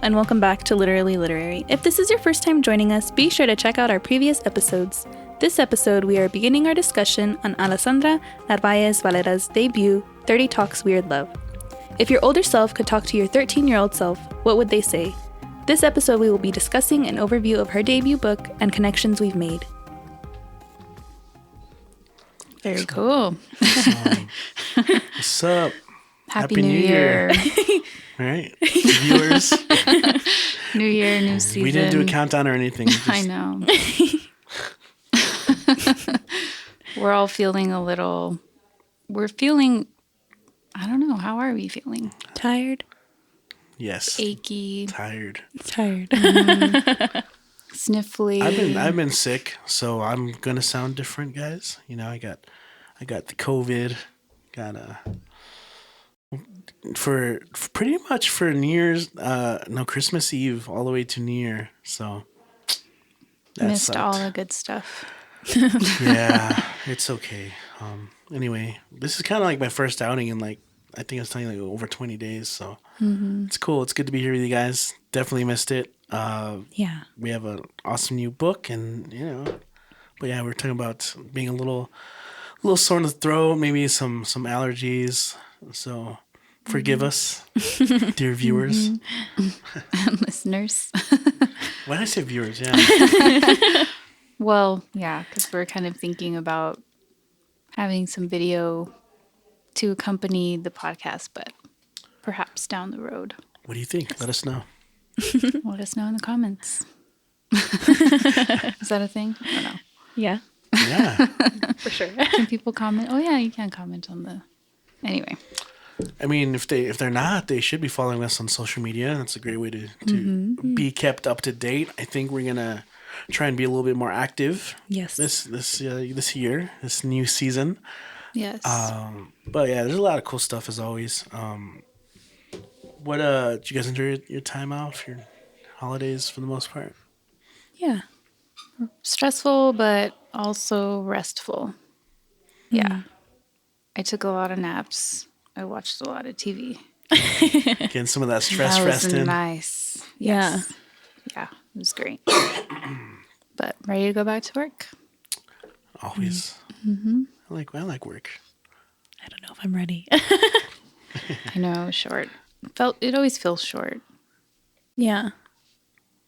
and welcome back to Literally Literary. If this is your first time joining us, be sure to check out our previous episodes. This episode, we are beginning our discussion on Alessandra Narváez Varela's debut, 30 Talks Weird Love. If your older self could talk to your 13-year-old self, what would they say? This episode, we will be discussing an overview of her debut book and connections we've made. Very cool. What's up? Happy New Year. All right, viewers. New year, new season. We didn't do a countdown or anything. I know. We're all feeling I don't know, how are we feeling? Tired? Yes. Achy. Tired. Sniffly. I've been sick, so I'm gonna sound different, guys. You know, I got the COVID. For pretty much for New Year's, Christmas Eve all the way to New Year. So missed sucked. all the good stuff. Yeah, it's okay. Anyway, this is kind of like my first outing in I think I was telling you over 20 days. So It's cool. It's good to be here with you guys. Definitely missed it. Yeah. We have an awesome new book, and but yeah, we're talking about being a little sore in the throat, maybe some allergies. So forgive us, dear viewers. Listeners. Why did I say viewers? Yeah. Well, yeah, because we're kind of thinking about having some video to accompany the podcast, but perhaps down the road. What do you think? Let us know. Let us know in the comments. Is that a thing? I don't know. Yeah. Yeah. For sure. Can people comment? Oh, yeah, you can comment on the... Anyway. I mean, if they're not, they should be following us on social media. That's a great way to be kept up to date. I think we're gonna try and be a little bit more active. Yes. This year, this new season. Yes. But yeah, there's a lot of cool stuff as always. What did you guys enjoy your time off, your holidays for the most part? Yeah. Stressful, but also restful. Yeah. I took a lot of naps. I watched a lot of TV. Getting some of that stress rest in. Nice. Yes. Yeah, it was great. But ready to go back to work? Always. Mm-hmm. I like work. I don't know if I'm ready. I know, short. It always feels short. Yeah.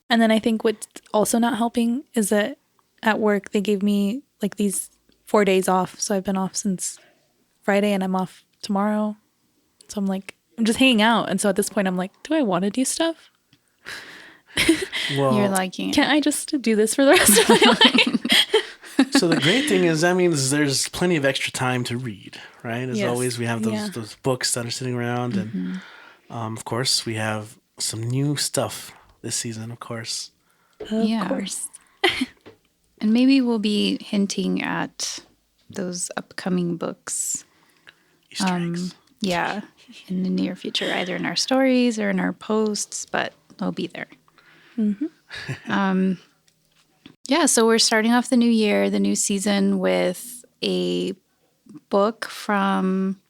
And then I think what's also not helping is that at work they gave me these 4 days off. So I've been off since Friday and I'm off tomorrow. So I'm just hanging out. And so at this point I'm like, do I want to do stuff? Well, you're liking it. Can't I just do this for the rest of my life? So the great thing is that means there's plenty of extra time to read, right? As always, we have those books that are sitting around. And of course, we have some new stuff this season, of course. Of course. And maybe we'll be hinting at those upcoming books. Easter eggs. Yeah, in the near future, either in our stories or in our posts, but they'll be there. Mm-hmm. Yeah, so we're starting off the new year, the new season with a book from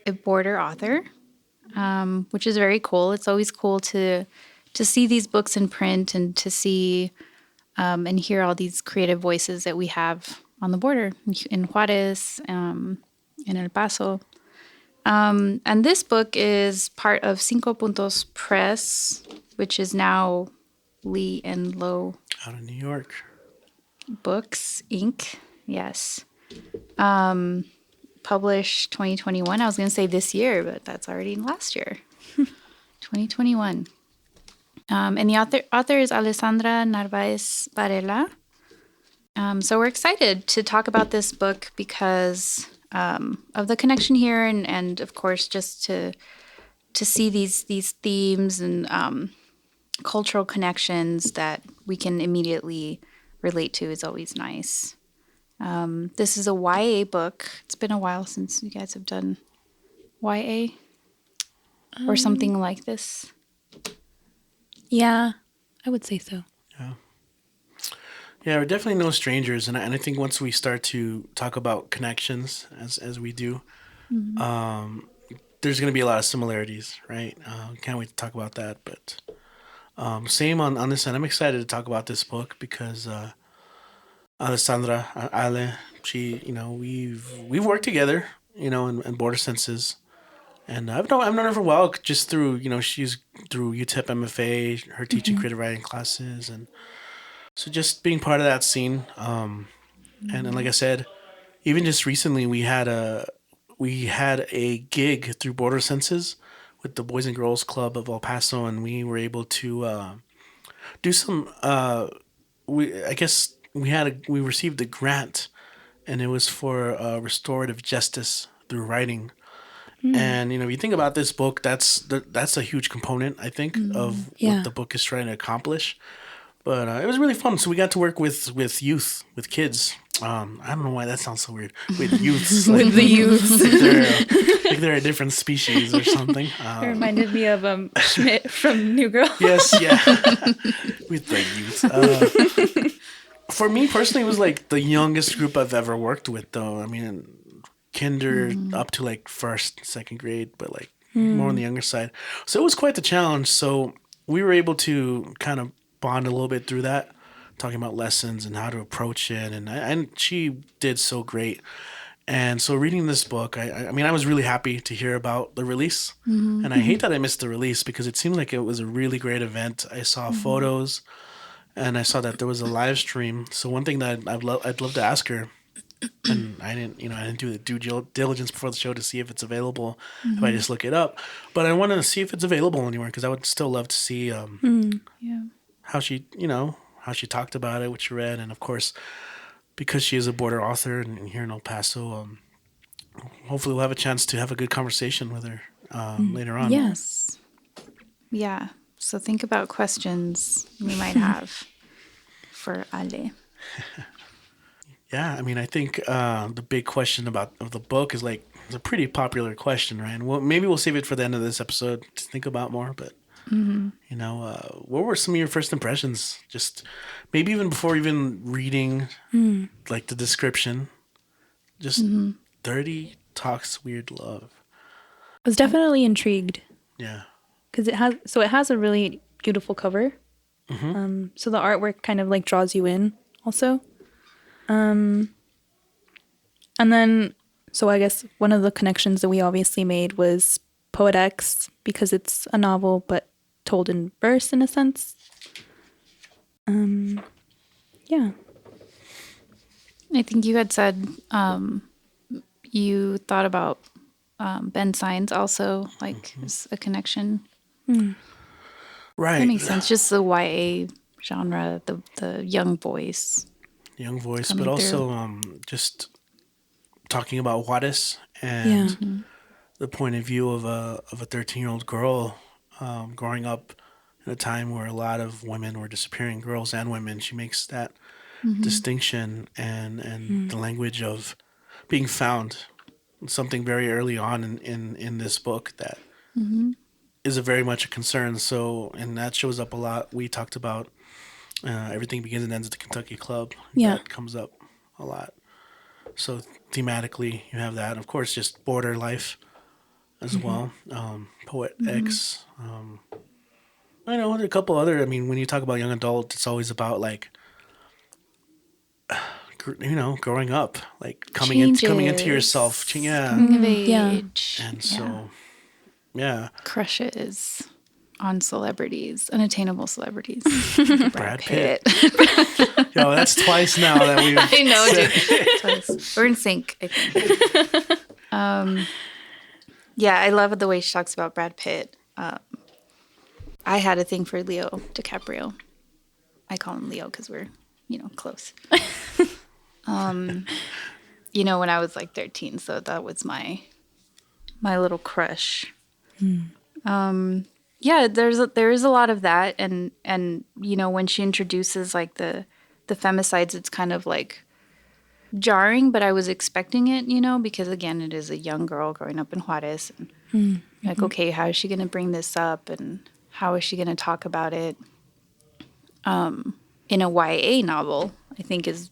a border author, which is very cool. It's always cool to see these books in print and to see and hear all these creative voices that we have on the border in Juárez, in El Paso. And this book is part of Cinco Puntos Press, which is now Lee and Low out of New York. Books, Inc. Yes. Published 2021. I was going to say this year, but that's already last year. 2021. And the author is Alessandra Narváez Varela. So we're excited to talk about this book because of the connection here, and of course just to see these themes and cultural connections that we can immediately relate to is always nice. This is a YA book. It's been a while since you guys have done YA or something like this. Yeah, I would say so. Yeah, we're definitely no strangers, and I think once we start to talk about connections, as we do, there's going to be a lot of similarities, right? Can't wait to talk about that. But same on this end. I'm excited to talk about this book because Alessandra, Ale, she, we've worked together, in Border Senses. And I've known her for a while just through, she's through UTEP MFA, her teaching creative writing classes. And so just being part of that scene. And like I said, even just recently we had a gig through Border Senses with the Boys and Girls Club of El Paso, and we were able to do some. We received a grant, and it was for restorative justice through writing. And if you think about this book, that's a huge component, I think, of what the book is trying to accomplish. But it was really fun. So we got to work with youth, with kids. I don't know why that sounds so weird. With youths, with the youths, they're a different species or something. It reminded me of Schmidt from New Girl. Yes, yeah. With the youth. For me personally, it was like the youngest group I've ever worked with, though. I mean, kinder up to like first, second grade, but like more on the younger side. So it was quite the challenge. So we were able to kind of bond a little bit through that, talking about lessons and how to approach it. And she did so great. And so reading this book, I mean, I was really happy to hear about the release. And I hate that I missed the release because it seemed like it was a really great event. I saw photos and I saw that there was a live stream. So one thing that I'd love to ask her, and I didn't do the due diligence before the show to see if it's available. If I just look it up, but I want to see if it's available anywhere because I would still love to see how she talked about it, what she read, and of course, because she is a border author and here in El Paso, hopefully we'll have a chance to have a good conversation with her later on. Yes. Yeah. So think about questions we might have for Ale. Yeah, I mean, I think the big question of the book is like it's a pretty popular question, right? And maybe we'll save it for the end of this episode to think about more. But what were some of your first impressions? Just maybe even before even reading like the description, just 30 Talks Weird Love. I was definitely intrigued. Yeah, because it has a really beautiful cover. So the artwork kind of like draws you in also. And then, so I guess one of the connections that we obviously made was Poet X, because it's a novel, but told in verse in a sense. Yeah. I think you had said you thought about Ben Signs also, like as a connection. right. That makes sense. Just the YA genre, the young voice. Young voice, but also just talking about Juárez and the point of view of a 13-year-old girl growing up in a time where a lot of women were disappearing, girls and women. She makes that distinction and the language of being found, something very early on in this book that is very much a concern. So, and that shows up a lot. We talked about Everything Begins and Ends at the Kentucky Club. Yeah. That comes up a lot. So thematically, you have that. Of course, just border life as well. Poet X. I know a couple other. I mean, when you talk about young adult, it's always about like, growing up, like coming into yourself. Coming of age. And so, yeah. Crushes on celebrities, unattainable celebrities. Brad Pitt. Yo, that's twice now that we've I know, dude. Twice. We're in sync, I think. Yeah, I love the way she talks about Brad Pitt. I had a thing for Leo DiCaprio. I call him Leo because we're, close. When I was like 13, so that was my little crush. Yeah, there is a lot of that, and when she introduces like the femicides, it's kind of like jarring, but I was expecting it, because again, it is a young girl growing up in Juárez, and like, okay, how is she going to bring this up, and how is she going to talk about it? In a YA novel, I think is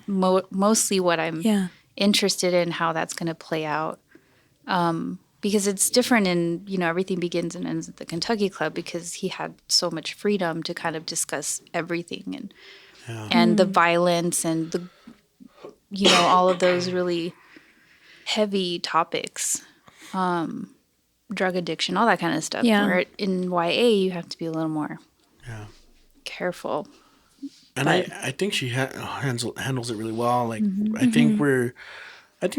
mostly what I'm interested in, how that's going to play out. because it's different in, Everything Begins and Ends at the Kentucky Club, because he had so much freedom to kind of discuss everything and the violence and the, all of those really heavy topics, drug addiction, all that kind of stuff. Yeah. Where in YA, you have to be a little more careful. And I think she handles it really well. Like, I think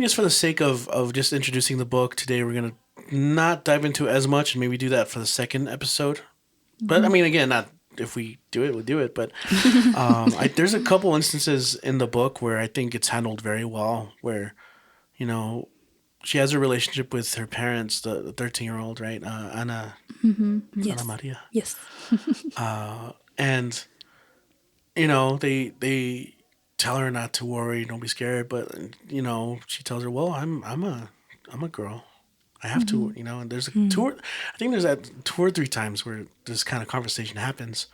just for the sake of just introducing the book today, we're going to not dive into it as much and maybe do that for the second episode. But I mean, again, not if we do it, we'll do it. But there's a couple instances in the book where I think it's handled very well, where, she has a relationship with her parents, the 13-year-old, right? Ana, Yes. Ana Maria. Yes. And, they tell her not to worry, don't be scared. But, she tells her, well, I'm a girl. I have to, and there's I think there's that 2 or 3 times where this kind of conversation happens.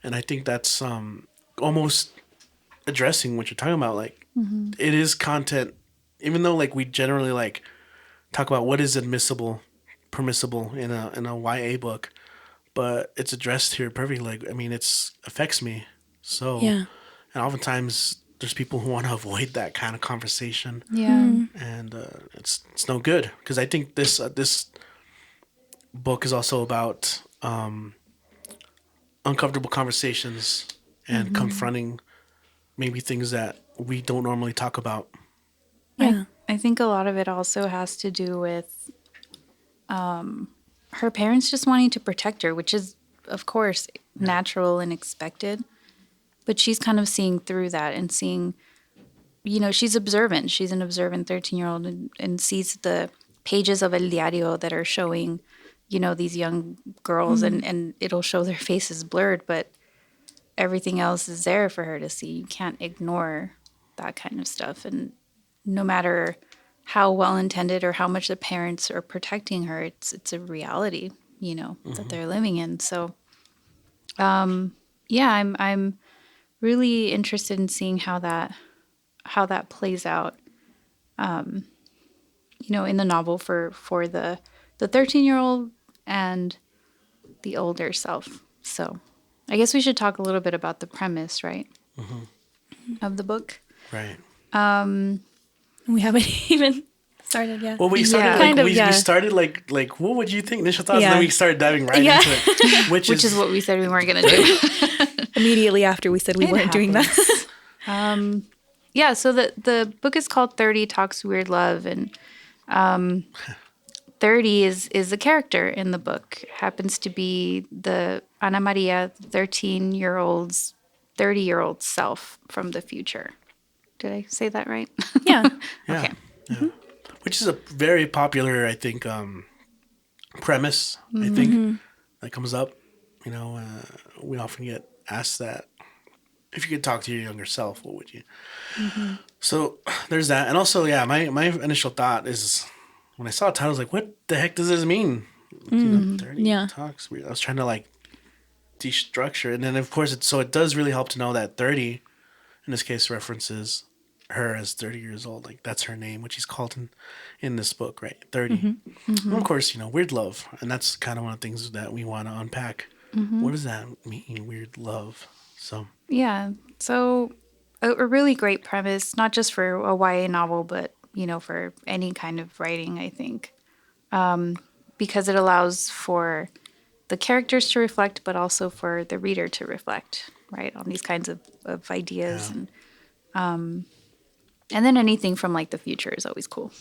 And I think that's almost addressing what you're talking about. Like, it is content, even though like we generally like talk about what is permissible in a YA book, but it's addressed here perfectly. Like, I mean, it affects me. So, and oftentimes there's people who want to avoid that kind of conversation. Yeah. And it's no good, because I think this book is also about uncomfortable conversations and confronting maybe things that we don't normally talk about. Yeah. I think a lot of it also has to do with her parents just wanting to protect her, which is, of course, natural and expected. But she's kind of seeing through that and seeing, she's observant. She's an observant 13-year-old and sees the pages of El Diario that are showing, these young girls and it'll show their faces blurred, but everything else is there for her to see. You can't ignore that kind of stuff. And no matter how well-intended or how much the parents are protecting her, it's a reality, that they're living in. So, I'm really interested in seeing how that plays out, in the novel for the 13-year-old and the older self. So I guess we should talk a little bit about the premise, right, of the book. Right. We haven't even started yet. Well, we started we started like what would you think? Initial thoughts, and then we started diving right into it, which is what we said we weren't going to do. Immediately after we said we weren't doing that. So the book is called 30 Talks Weird Love, and 30 is a character in the book. Happens to be the Ana Maria 13-year-old's 30-year-old self from the future. Did I say that right? Yeah. Okay. Yeah. Which is a very popular, I think, premise. I think that comes up. We often get asked that. If you could talk to your younger self, what would you? So there's that, and also, my initial thought is when I saw the title, I was like, "What the heck does this mean?" 30 talks. I was trying to like destructure, and then of course it does really help to know that 30, in this case, references her as 30 years old. Like that's her name, which he's called in this book, right? 30. And of course, weird love, and that's kind of one of the things that we want to unpack. What does that mean, weird love? So a really great premise, not just for a YA novel, but for any kind of writing, I think, because it allows for the characters to reflect, but also for the reader to reflect, right, on these kinds of ideas. And then anything from like the future is always cool.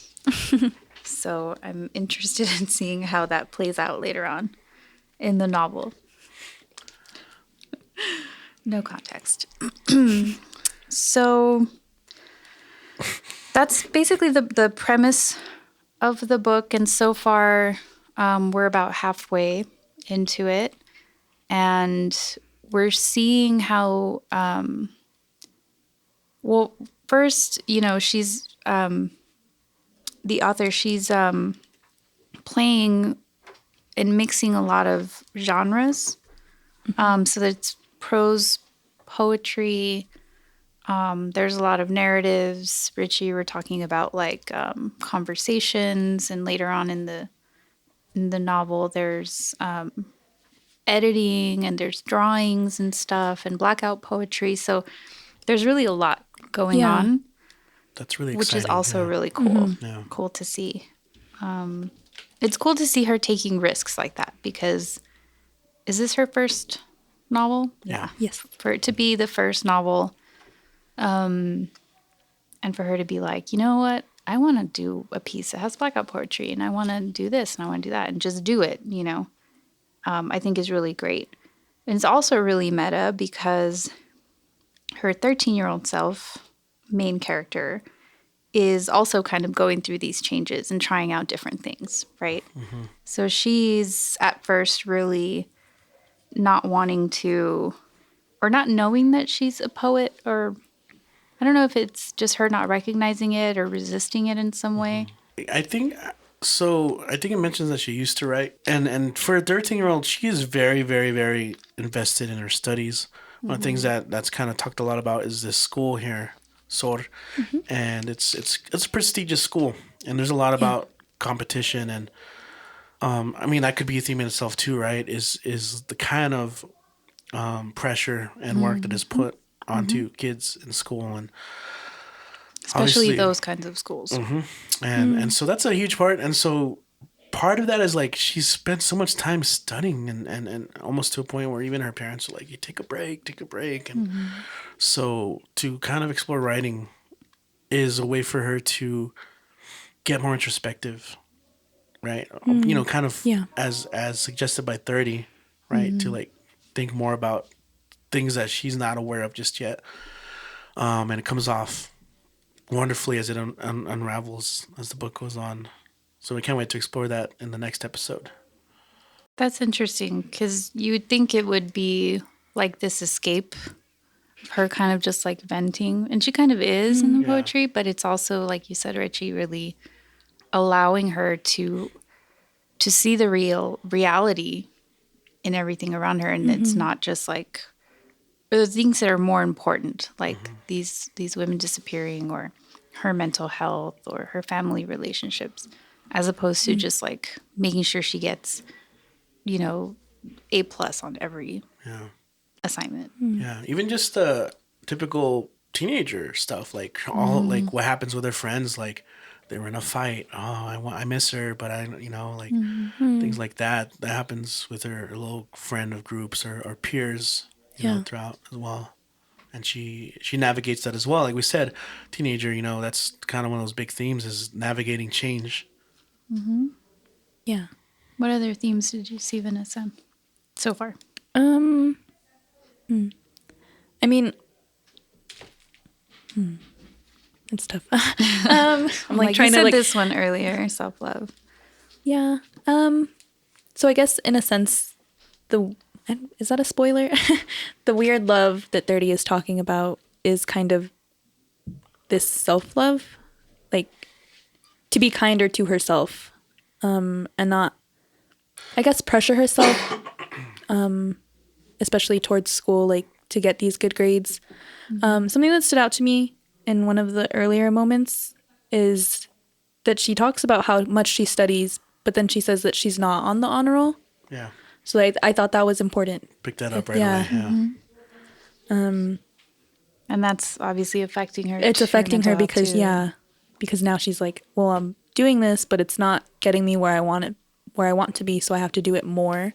So I'm interested in seeing how that plays out later on in the novel. No context. So that's basically the premise of the book. And so far, we're about halfway into it. And we're seeing how, first, she's, the author, she's playing and mixing a lot of genres. So that's prose, poetry. There's a lot of narratives. Richie, we're talking about like conversations, and later on in in the novel, there's editing and there's drawings and stuff and blackout poetry. So there's really a lot going on. That's really which exciting. is also really cool. Cool to see. It's cool to see her taking risks like that because is this her first novel? Yeah. Yes. For it to be the first novel, and for her to be like, you know what? I want to do a piece that has blackout poetry and I want to do this and I want to do that and just do it, I think is really great. And it's also really meta because her 13-year-old self, main character, is also kind of going through these changes and trying out different things, right? So she's at first really not wanting to, or not knowing that she's a poet, or I don't know if it's just her not recognizing it or resisting it in some way. I think so. I think it mentions that she used to write, and for a 13-year-old, she is very, very, very invested in her studies. One of the things that's kind of talked a lot about is this school here, SOR, and it's a prestigious school, and there's a lot about competition, and I mean that could be a theme in itself too, right? Is the kind of pressure and work that is put onto kids in school, and Especially those kinds of schools. and so that's a huge part, and so part of that is like she spent so much time studying and almost to a point where even her parents were like, you take a break, and so to kind of explore writing is a way for her to get more introspective, right? Kind of as suggested by 30, right? To like think more about things that she's not aware of just yet, and it comes off wonderfully as it unravels as the book goes on. So we can't wait to explore that in the next episode. That's interesting because you would think it would be like this escape, her kind of just like venting. And she kind of is in the poetry, but it's also, like you said, Richie, really allowing her to see the reality in everything around her. And it's not just like the things that are more important, like these women disappearing or her mental health or her family relationships, as opposed to just like making sure she gets, A+ on every assignment. Yeah, even just the typical teenager stuff, like all like what happens with their friends, like they were in a fight. Oh, I miss her, but things like that. That happens with her little friend of groups or peers, throughout as well. And she navigates that as well. Like we said, teenager, that's kind of one of those big themes is navigating change. Yeah. What other themes did you see, Vanessa, so far? I mean, it's tough. I'm like trying you said to this one earlier, self-love. Yeah. So I guess in a sense, is that a spoiler? The weird love that 30 is talking about is kind of this self-love, like to be kinder to herself, and not, I guess, pressure herself, especially towards school, like to get these good grades. Something that stood out to me in one of the earlier moments is that she talks about how much she studies, but then she says that she's not on the honor roll. Yeah. So I thought that was important. Pick that up right away. Yeah. And that's obviously affecting her. It's affecting her because too. because now she's like, well, I'm doing this, but it's not getting me where I want to be, so I have to do it more.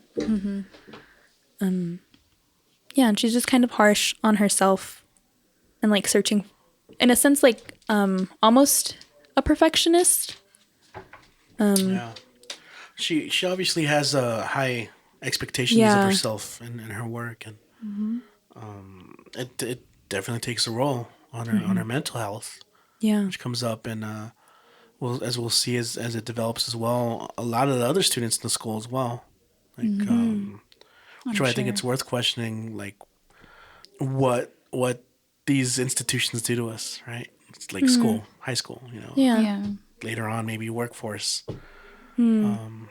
And she's just kind of harsh on herself and like searching, in a sense, like almost a perfectionist. Yeah. She obviously has high expectations of herself and her work, and it definitely takes a role on her mental health. Yeah, which comes up, and as we'll see as it develops as well, a lot of the other students in the school as well, like which I think it's worth questioning, like what these institutions do to us, right? It's like school, high school, yeah. Later on, maybe workforce. Oh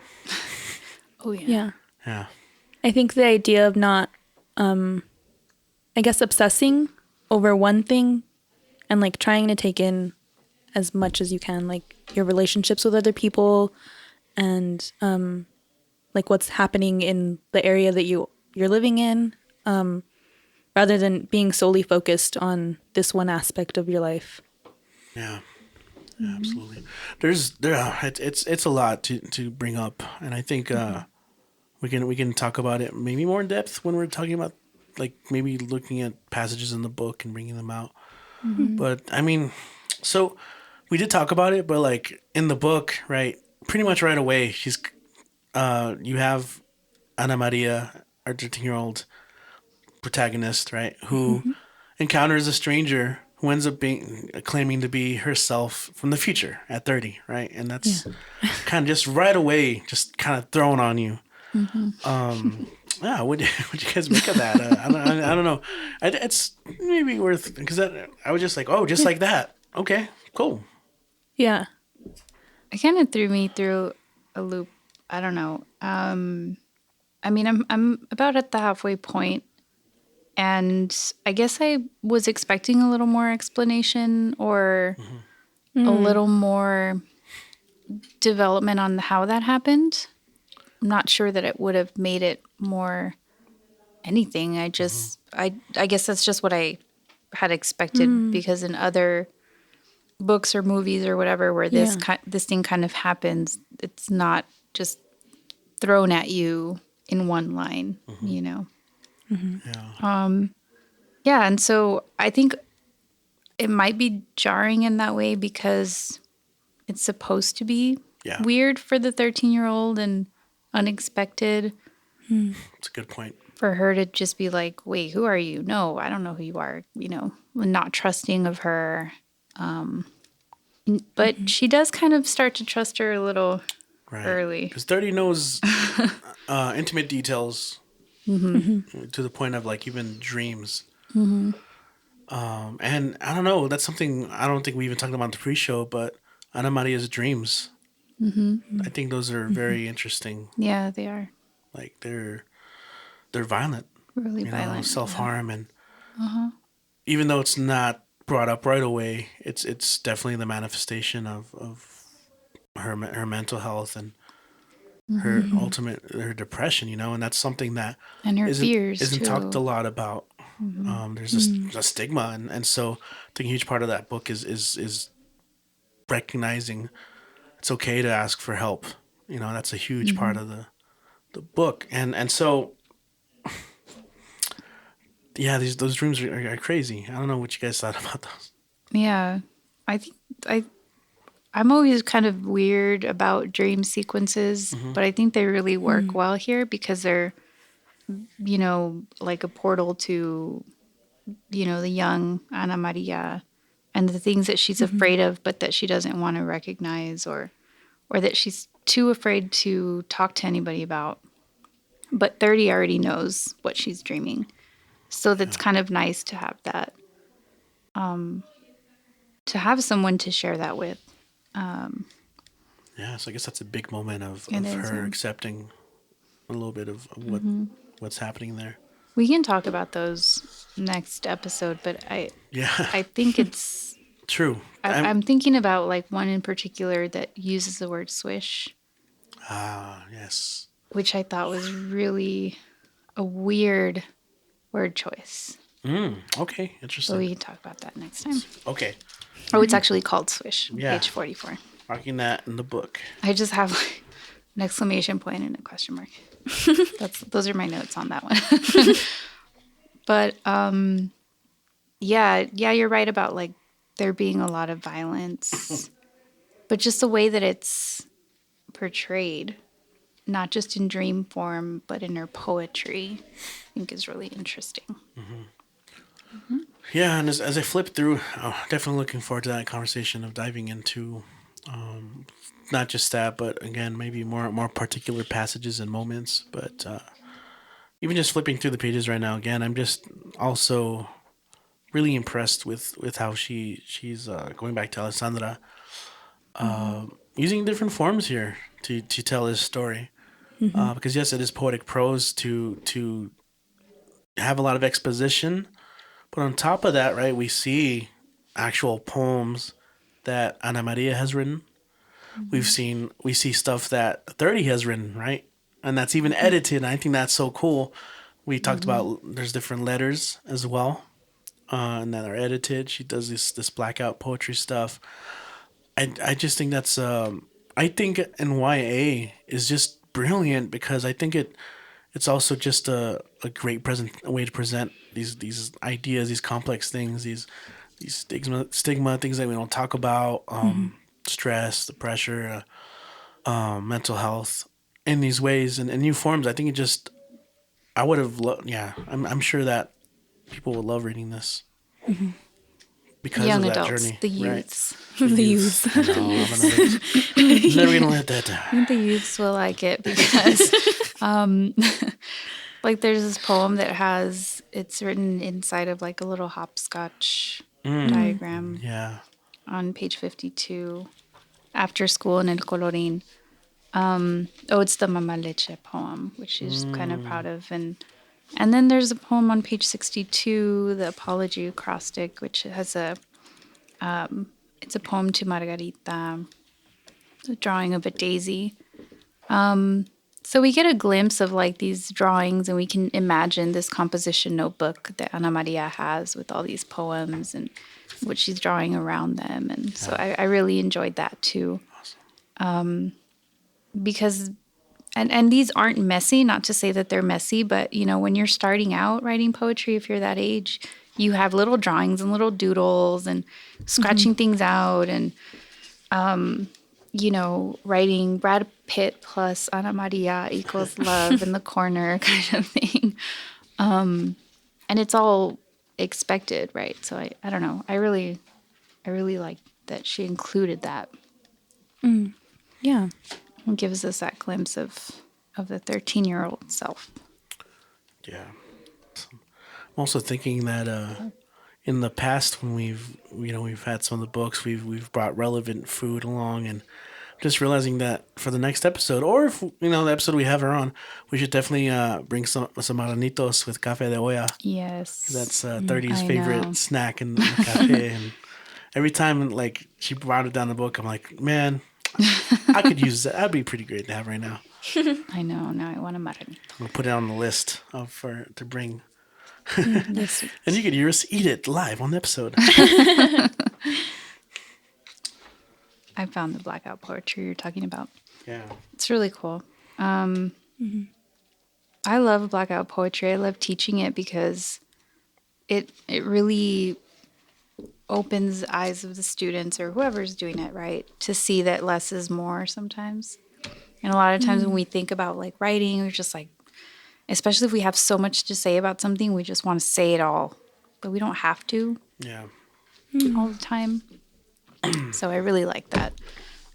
yeah. Yeah. I think the idea of not, I guess, obsessing over one thing and like trying to take in as much as you can, like your relationships with other people and like what's happening in the area that you're living in, rather than being solely focused on this one aspect of your life. Yeah. Yeah, absolutely. It's a lot to bring up, and I think we can talk about it maybe more in depth when we're talking about like maybe looking at passages in the book and bringing them out. But I mean, so we did talk about it, but like in the book, right? Pretty much right away, you have Ana Maria, our 13-year-old protagonist, right, who encounters a stranger who ends up claiming to be herself from the future at 30, right? And that's kind of just right away, just kind of thrown on you. Yeah, what you guys make of that? I don't know. It's maybe worth, because I was just like, oh, just like that. Okay, cool. Yeah. It kind of threw me through a loop. I don't know. I mean, I'm about at the halfway point, and I guess I was expecting a little more explanation or a little more development on how that happened. I'm not sure that it would have made it more anything. I guess that's just what I had expected, because in other books or movies or whatever where this thing kind of happens, it's not just thrown at you in one line, you know. Yeah, and so I think it might be jarring in that way because it's supposed to be weird for the 13-year-old and unexpected. That's a good point. For her to just be like, wait, who are you? No, I don't know who you are, you know, not trusting of her. But she does kind of start to trust her a little early. Because 30 knows intimate details to the point of like even dreams. And I don't know, that's something I don't think we even talked about in the pre-show, but Ana Maria's dreams. I think those are very interesting. Yeah, they are. Like they're violent. Really violent. Self-harm, and even though it's not brought up right away, it's definitely the manifestation of her mental health and her her depression, you know, and that's something that and her fears isn't too. Talked a lot about. There's a stigma, and so I think a huge part of that book is recognizing it's okay to ask for help. You know, that's a huge part of the book, and so yeah, those dreams are crazy. I don't know what you guys thought about those. Yeah, I think I'm always kind of weird about dream sequences, but I think they really work well here because they're, you know, like a portal to, you know, the young Ana Maria and the things that she's afraid of, but that she doesn't want to recognize, or that she's too afraid to talk to anybody about. But 30 already knows what she's dreaming. So that's kind of nice to have that, to have someone to share that with. Yeah, so I guess that's a big moment of is, her accepting a little bit of what's happening there. We can talk about those next episode, but I think it's true. I'm thinking about like one in particular that uses the word swish. Ah, yes. Which I thought was really a weird word choice. Okay, interesting. So we can talk about that next time. Okay. Oh, it's actually called swish. Yeah. Page 44. Marking that in the book. I just have like an exclamation point and a question mark. Those are my notes on that one. But yeah, you're right about like there being a lot of violence, but just the way that it's portrayed, not just in dream form, but in her poetry, I think is really interesting. Yeah, and as I flip through, definitely looking forward to that conversation of diving into not just that, but again, maybe more particular passages and moments. But even just flipping through the pages right now, again, I'm just also really impressed with how she's going back to Alessandra, using different forms here to tell his story. Because yes, it is poetic prose to have a lot of exposition, but on top of that, right, we see actual poems that Ana Maria has written. We see stuff that 30 has written, right? and that's even edited. And I think that's so cool. We talked about there's different letters as well, and that are edited. She does this blackout poetry stuff. I just think that's I think NYA is just brilliant because I think it's also just a great a way to present these ideas, these complex things, these stigma things that we don't talk about, stress, the pressure, mental health in these ways and in new forms. I think it just I would have I'm sure that people would love reading this. Because Young of that adults, journey. the youths. Right. The youths. I know, I'm never gonna let that down. I think the youths will like it because, like, there's this poem that it's written inside of like a little hopscotch diagram Yeah. on page 52. After school in El Colorín. It's the Mama Leche poem, which she's kind of proud of, and then there's a poem on page 62, the Apology Acrostic, which has it's a poem to Margarita, a drawing of a daisy. So we get a glimpse of like these drawings, and we can imagine this composition notebook that Ana Maria has with all these poems and what she's drawing around them. And so I really enjoyed that too. Because and these aren't messy, not to say that they're messy, but you know, when you're starting out writing poetry, if you're that age, you have little drawings and little doodles and scratching things out and you know, writing Brad Pitt plus Ana Maria equals love in the corner kind of thing. And it's all expected, right? So I don't know. I really like that she included that. Yeah. It gives us that glimpse of the 13-year-old self. Yeah. I'm also thinking that in the past when we've had some of the books, we've brought relevant food along, and just realizing that for the next episode, or if the episode we have her on, we should definitely bring some marranitos with café de olla. Yes. That's 30's I favorite know. snack in the cafe. And every time like she brought it down the book, I'm like, man, I could use that. That'd be pretty great to have right now. I know. Now I want a marranito. I'm gonna put it on the list to bring. Yes. And you could hear us eat it live on the episode. I found the blackout poetry you're talking about. Yeah. It's really cool. I love blackout poetry. I love teaching it because it really opens the eyes of the students or whoever's doing it, right, to see that less is more sometimes. And a lot of times when we think about like writing, we're just like, especially if we have so much to say about something, we just want to say it all, but we don't have to Yeah. all the time. So I really like that.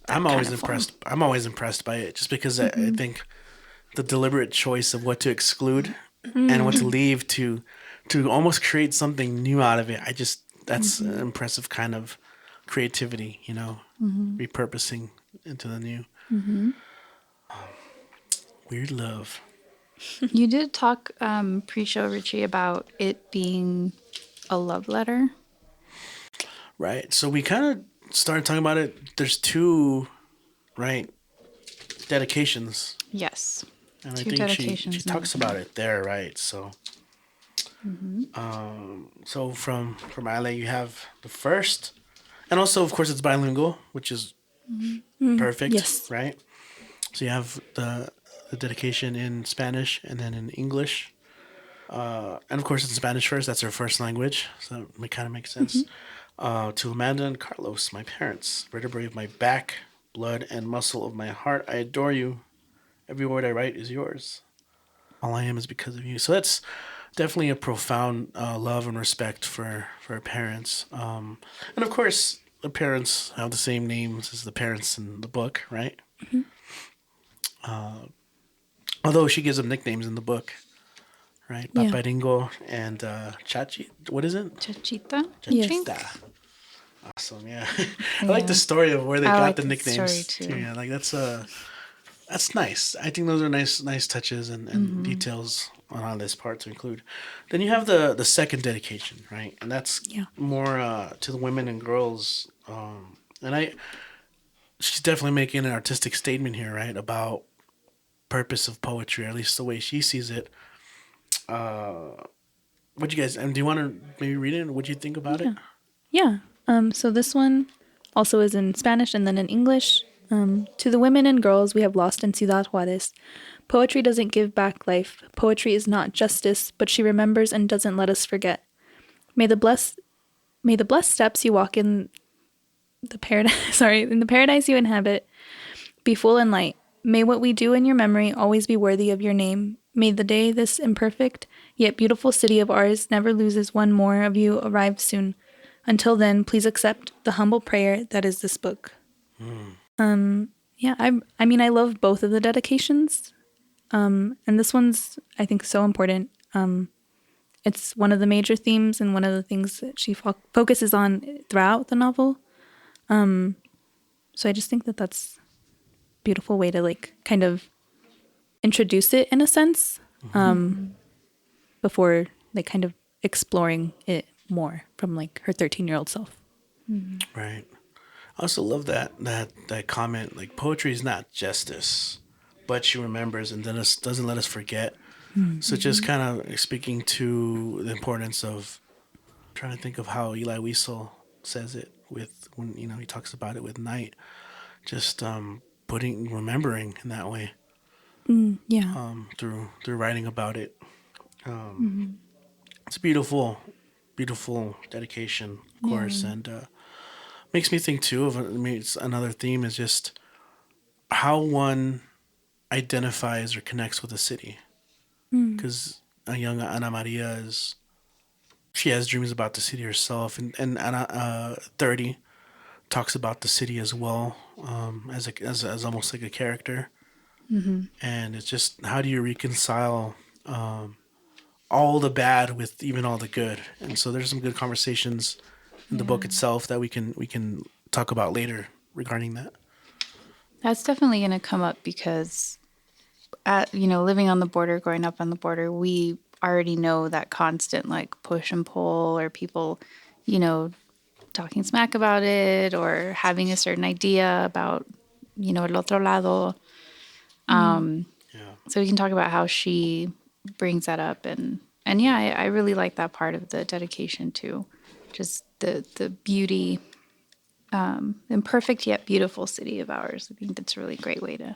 I'm always kind of form. impressed. I'm always impressed by it, just because I think the deliberate choice of what to exclude and what to leave to almost create something new out of it. That's an impressive kind of creativity, repurposing into the new. Weird love. You did talk pre-show, Richie, about it being a love letter. Right. So we kind of started talking about it. There's two, right, dedications. Yes. And Two I think dedications she in talks the about it there, right? So, so from Ale, you have the first, and also of course it's bilingual, which is perfect, Yes. right? So you have the dedication in Spanish and then in English, and of course it's Spanish first. That's her first language, so it kind of makes sense. To Amanda and Carlos, my parents, vertebrae of my back, blood and muscle of my heart, I adore you. Every word I write is yours. All I am is because of you. So that's definitely a profound love and respect for her parents. And of course, the parents have the same names as the parents in the book, right? Although she gives them nicknames in the book, right? Yeah. Paparingo and Chachi. What is it? Chachita? Yes. Chachita. Awesome, yeah. I like the story of where they I got like the the nicknames story, too. Yeah, like that's nice. I think those are nice touches and details on this part to include. Then you have the second dedication, right? And that's more to the women and girls. And she's definitely making an artistic statement here, right? About purpose of poetry, or at least the way she sees it. What you guys? And do you want to maybe read it? What do you think about it? Yeah. So this one also is in Spanish and then in English. To the women and girls we have lost in Ciudad Juárez, poetry doesn't give back life. Poetry is not justice, but she remembers and doesn't let us forget. May the blessed steps you walk in the paradise. In the paradise you inhabit, be full and light. May what we do in your memory always be worthy of your name. May the day this imperfect yet beautiful city of ours never loses one more of you arrive soon. Until then, please accept the humble prayer that is this book. Yeah, I mean, I love both of the dedications. And this one's, I think, so important. It's one of the major themes and one of the things that she focuses on throughout the novel. So I just think that that's a beautiful way to like kind of introduce it in a sense, before like kind of exploring it more from like her 13-year-old self. Right. I also love that comment. Like, poetry is not justice, but she remembers and then doesn't let us forget. So just kind of speaking to the importance of trying to think of how Eli Wiesel says it with when he talks about it with night. Just remembering in that way. Through writing about it. It's a beautiful dedication, of course, and makes me think too of it's another theme is just how one identifies or connects with a city. Because a young Ana Maria she has dreams about the city herself, and Ana 30 talks about the city as well, as almost like a character. And it's just how do you reconcile all the bad with even all the good? And so there's some good conversations in the book itself that we can talk about later regarding that. That's definitely going to come up because, living on the border, growing up on the border, we already know that constant like push and pull, or people, talking smack about it, or having a certain idea about, el otro lado. So we can talk about how she brings that up, and I really like that part of the dedication too, just the beauty, imperfect yet beautiful city of ours. I think that's a really great way to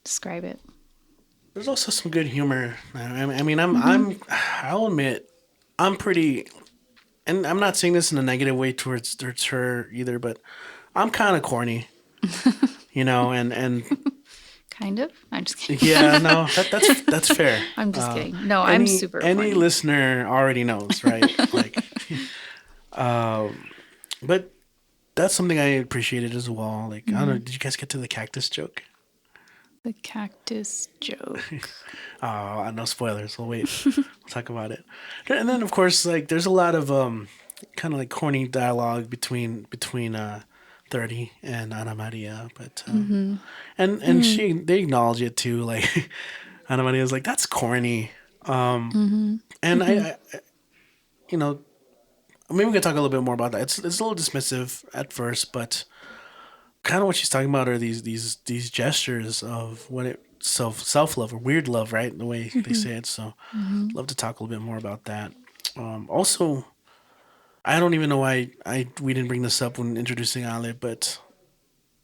describe it. There's also some good humor. I mean, I'll admit, I'm pretty, and I'm not saying this in a negative way towards her either, but I'm kind of corny, and. Kind of. I'm just kidding. Yeah, no, that's fair. I'm just kidding. No, I'm super Any corny. listener already knows, right? Like, but that's something I appreciated as well. Like, I don't know, did you guys get to the cactus joke? The cactus joke. Oh, no spoilers. We'll wait. We'll talk about it. And then, of course, like, there's a lot of kind of like corny dialogue between 30 and Ana Maria, but and they acknowledge it too. Like, Ana Maria's like, that's corny, and I maybe we can talk a little bit more about that. It's a little dismissive at first, but kind of what she's talking about are these gestures of what it self love or weird love, right? The way they say it. So, love to talk a little bit more about that. Also, I don't even know why we didn't bring this up when introducing Ale, but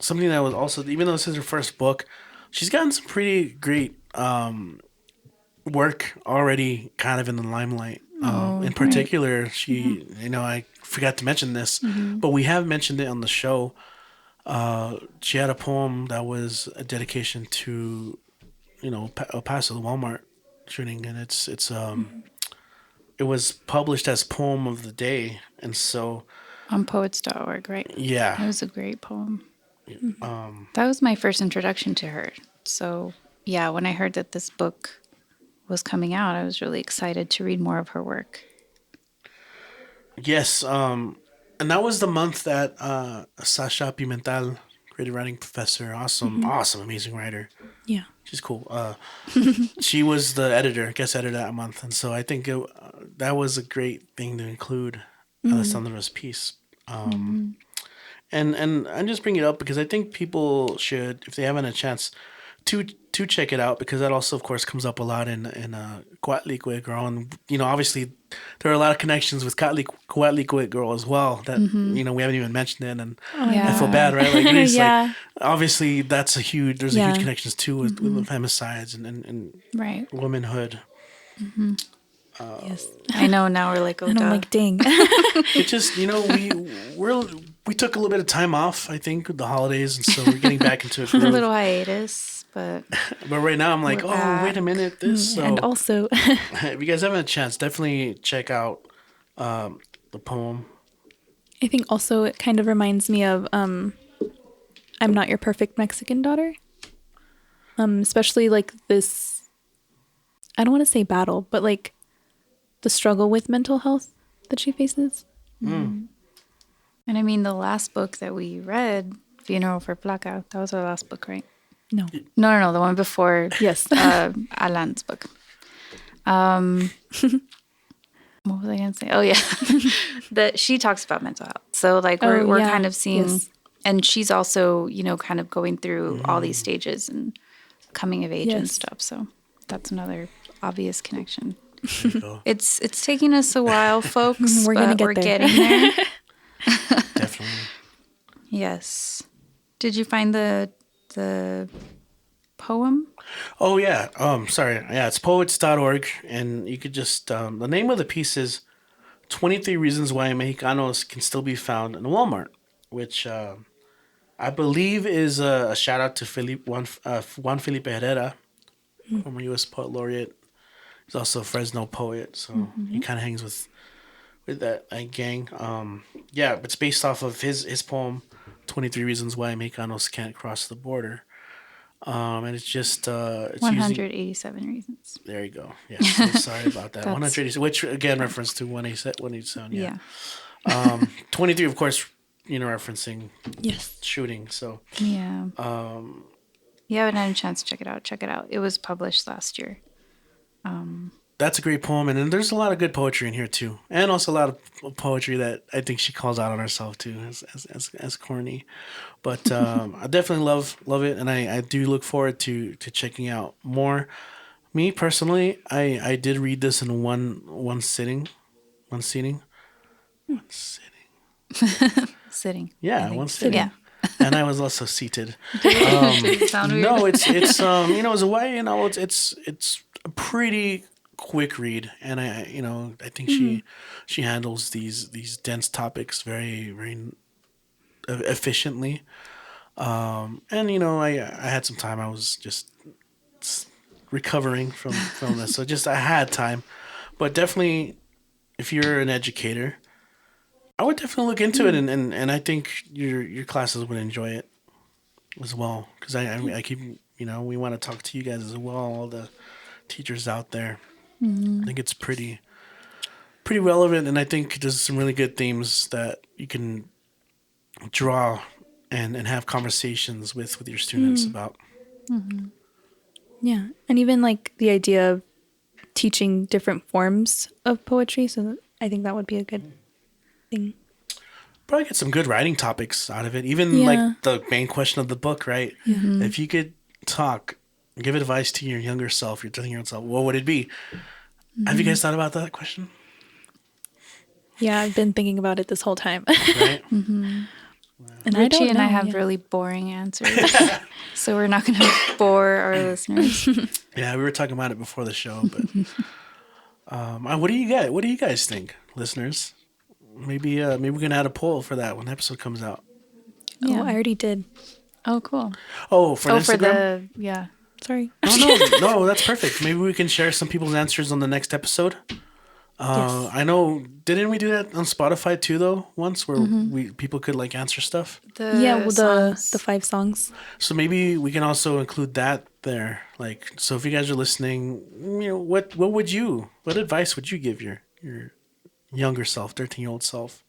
something that was also, even though this is her first book, she's gotten some pretty great work already kind of in the limelight. In particular, she, I forgot to mention this, but we have mentioned it on the show. She had a poem that was a dedication to, El Paso, the Walmart shooting, and it was published as Poem of the Day, and so on poets.org, right? Yeah, it was a great poem. That was my first introduction to her. So yeah, when I heard that this book was coming out, I was really excited to read more of her work. Yes, and that was the month that Sasha Pimentel, creative writing professor, awesome, amazing writer. Yeah, she's cool. She was the guest editor that month, and so I think that was a great thing to include Alessandra's piece. And I'm just bringing it up because I think people should, if they haven't a chance to check it out, because that also, of course, comes up a lot in Coatlicue Girl, and obviously there are a lot of connections with Coatlicue Girl as well that we haven't even mentioned it, and I feel bad, right? Like, it's like, obviously there's a huge connections too with the femicides and right womanhood. Yes. I know, now we're like, oh, And I'm like, dang. It just, we took a little bit of time off, I think, with the holidays, and so we're getting back into it. a little hiatus, but right now I'm like, wait a minute, this. So, And also, if you guys haven't a chance, definitely check out the poem. I think also it kind of reminds me of I'm Not Your Perfect Mexican Daughter. Especially like this, I don't want to say battle, but like the struggle with mental health that she faces. and I mean, the last book that we read, Funeral for Placa, that was our last book, right? No. No, the one before. Yes. Alan's book. What was I gonna say? Oh yeah, that she talks about mental health. So like we're kind of seeing, and she's also kind of going through all these stages and coming of age and stuff. So that's another obvious connection. It's taking us a while, folks. We're but we're getting there. Definitely. Yes. Did you find the poem? Oh yeah. Sorry. Yeah, it's poets.org, and you could just the name of the piece is 23 Reasons Why Mexicanos Can Still Be Found in Walmart, which I believe is a shout out to Juan Felipe Herrera, former U.S. Poet Laureate. He's also a Fresno poet, so he kind of hangs with that gang. Yeah, it's based off of his poem, 23 Reasons Why Mexicanos Can't Cross the Border. And it's just it's 187 reasons. There you go. Yeah, so sorry about that. 187, which again reference to 187. Yeah. 23, of course, referencing shooting. So yeah. You haven't had a chance to check it out. It was published last year. That's a great poem, and then there's a lot of good poetry in here too, and also a lot of poetry that I think she calls out on herself too, as corny. But I definitely love it, and I do look forward to checking out more. Me personally, I did read this in one sitting. Sitting. Yeah, one sitting. Yeah. And I was also seated. Did it sound weird? No, it's as a way, it's a pretty quick read, and I think she handles these dense topics very, very efficiently. And I had some time. I was just recovering from this, so I had time. But definitely, if you're an educator, I would definitely look into it, and I think your classes would enjoy it as well, because I keep we want to talk to you guys as well, all the teachers out there. I think it's pretty relevant, and I think there's some really good themes that you can draw and have conversations with your students about. Yeah, and even like the idea of teaching different forms of poetry, so I think that would be a good thing. Probably get some good writing topics out of it, even like the main question of the book, right? If you could give advice to your younger self, your 13-year-old self, what would it be? Have you guys thought about that question? Yeah, I've been thinking about it this whole time. Right? And Richie and I have really boring answers, so we're not going to bore our listeners. Yeah, we were talking about it before the show, but what do you guys think, listeners? Maybe we're gonna add a poll for that when the episode comes out. Yeah, I already did. Oh, cool. Oh, for Instagram? Sorry. No, that's perfect. Maybe we can share some people's answers on the next episode. Yes. I know. Didn't we do that on Spotify too, though? Once, where people could like answer stuff. The 5 songs. So maybe we can also include that there. Like, so if you guys are listening, what advice would you give your younger self, 13-year-old self?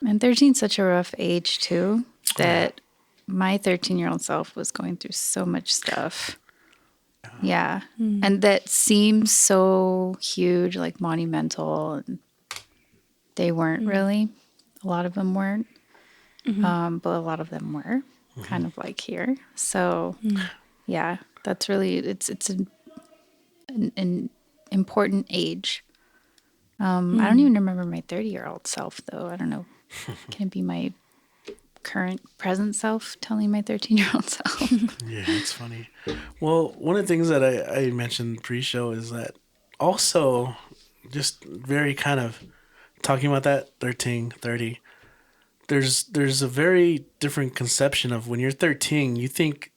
And 13's such a rough age too, that my 13-year-old self was going through so much stuff. Yeah. And that seems so huge, like monumental. And they weren't really. A lot of them weren't. But a lot of them were kind of like here. So Yeah, that's really it's an important age. I don't even remember my 30-year-old self though. I don't know. Can it be my current present self telling my 13-year-old self? Yeah, it's funny. Well, one of the things that I mentioned pre-show is that also just very kind of talking about that 13, 30. There's a very different conception of when you're 13, you think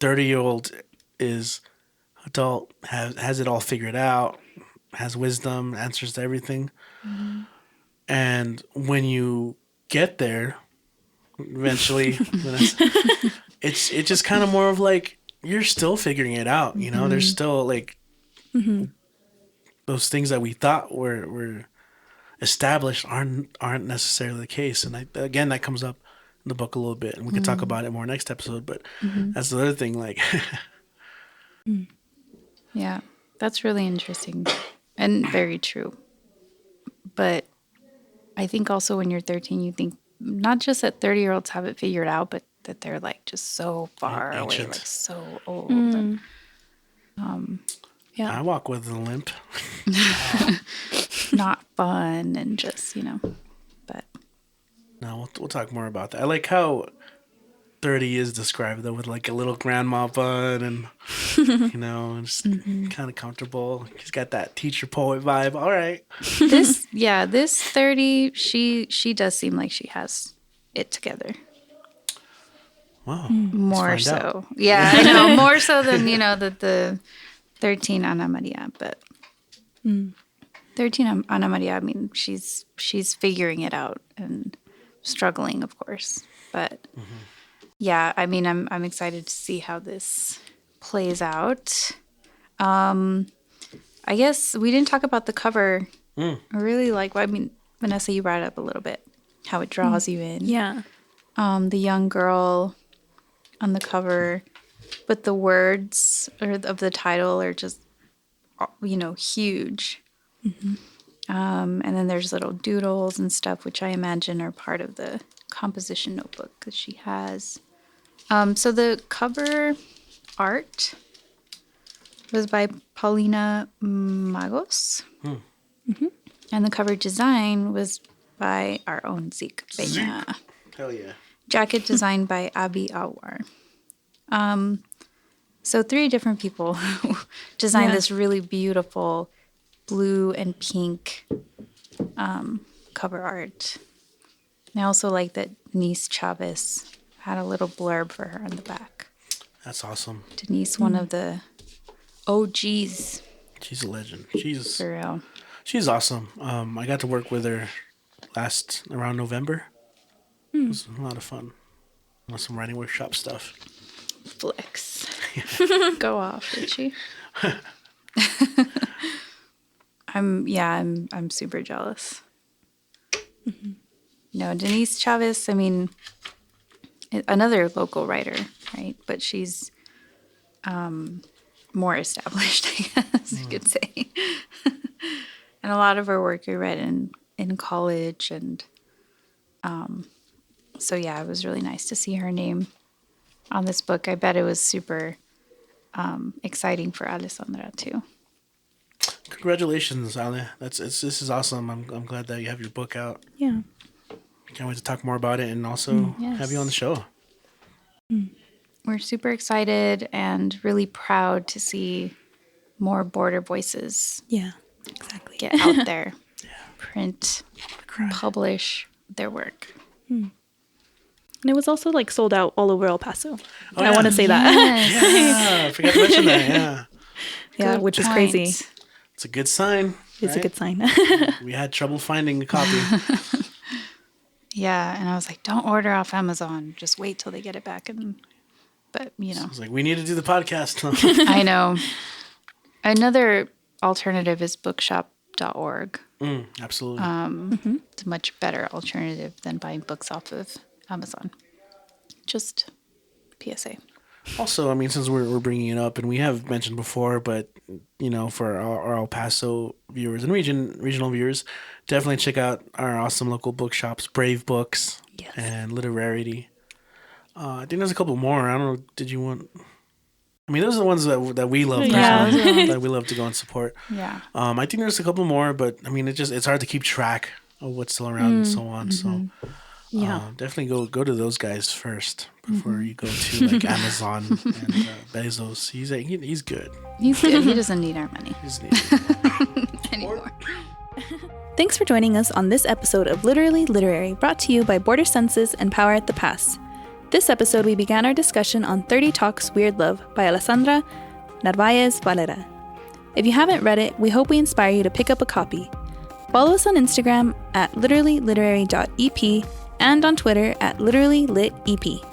30-year-old is adult, has it all figured out, has wisdom, answers to everything. And when you get there, eventually, it's just kind of more of like you're still figuring it out. You know, there's still like those things that we thought were established aren't necessarily the case. And again, that comes up in the book a little bit, and we can talk about it more next episode. But that's the other thing. Like, Yeah, that's really interesting and very true. But I think also when you're 13, you think not just that 30-year-olds have it figured out, but that they're like just so far away, Ancient. like so old. And, Yeah. I walk with a limp. not fun and just, but No, we'll talk more about that. I like how 30 is described though, with like a little grandma bun and and just kind of comfortable. She's got that teacher poet vibe. All right. this 30, she does seem like she has it together. Wow. More Let's find so. out. Yeah, I know. More so than, the 13 Ana Maria, but 13 Ana Maria, I mean, she's figuring it out and struggling, of course. But yeah, I mean, I'm excited to see how this plays out. I guess we didn't talk about the cover. I really like, Vanessa, you brought it up a little bit, how it draws you in. Yeah. The young girl on the cover, but the words of the title are just, huge. And then there's little doodles and stuff, which I imagine are part of the composition notebook that she has. So the cover art was by Paulina Magos. And the cover design was by our own Zeke Peña. Hell yeah. Jacket designed by Abi Awar. So 3 different people designed this really beautiful blue and pink cover art. And I also like that Denise Chavez had a little blurb for her on the back. That's awesome. Denise, one of the OGs. She's a legend. For real. She's awesome. I got to work with her around November. It was a lot of fun. Some writing workshop stuff. Flex. Go off, Richie. I'm super jealous. No, Denise Chavez, I mean, another local writer, right? But she's more established, I guess you could say. And a lot of her work I read in college. And so, yeah, it was really nice to see her name on this book. I bet it was super exciting for Alessandra, too. Congratulations, Ale. This is awesome. I'm glad that you have your book out. Yeah. Can't wait to talk more about it and also have you on the show. We're super excited and really proud to see more border voices Yeah. Exactly. get out there, print, publish their work. And it was also like sold out all over El Paso. Oh, I want to say that. Yeah, I forgot to mention that. Yeah. Yeah, Good which is point. crazy. It's a good sign. It's a good sign. We had trouble finding a copy. Yeah, and I was like, don't order off Amazon. Just wait till they get it back. But, I was like, we need to do the podcast. I know. Another alternative is bookshop.org. Absolutely. It's a much better alternative than buying books off of Amazon. Just PSA. Also, I mean, since we're bringing it up, and we have mentioned before, but for our El Paso viewers and regional viewers, definitely check out our awesome local bookshops, Brave Books and Literarity. I think there's a couple more. I don't know. Did you want? I mean, those are the ones that we love personally, that we love to go and support. Yeah. I think there's a couple more, but I mean, it's hard to keep track of what's still around and so on. So definitely go to those guys first before you go to like Amazon and Bezos. He's good. He's good. He doesn't need our money. He doesn't need it. Anymore. Thanks for joining us on this episode of Literally Literary, brought to you by Border Senses and Power at the Pass. This episode, we began our discussion on 30 Talks Weird Love by Alessandra Narváez Varela. If you haven't read it, we hope we inspire you to pick up a copy. Follow us on Instagram at literallyliterary.ep and on Twitter at literallylitep.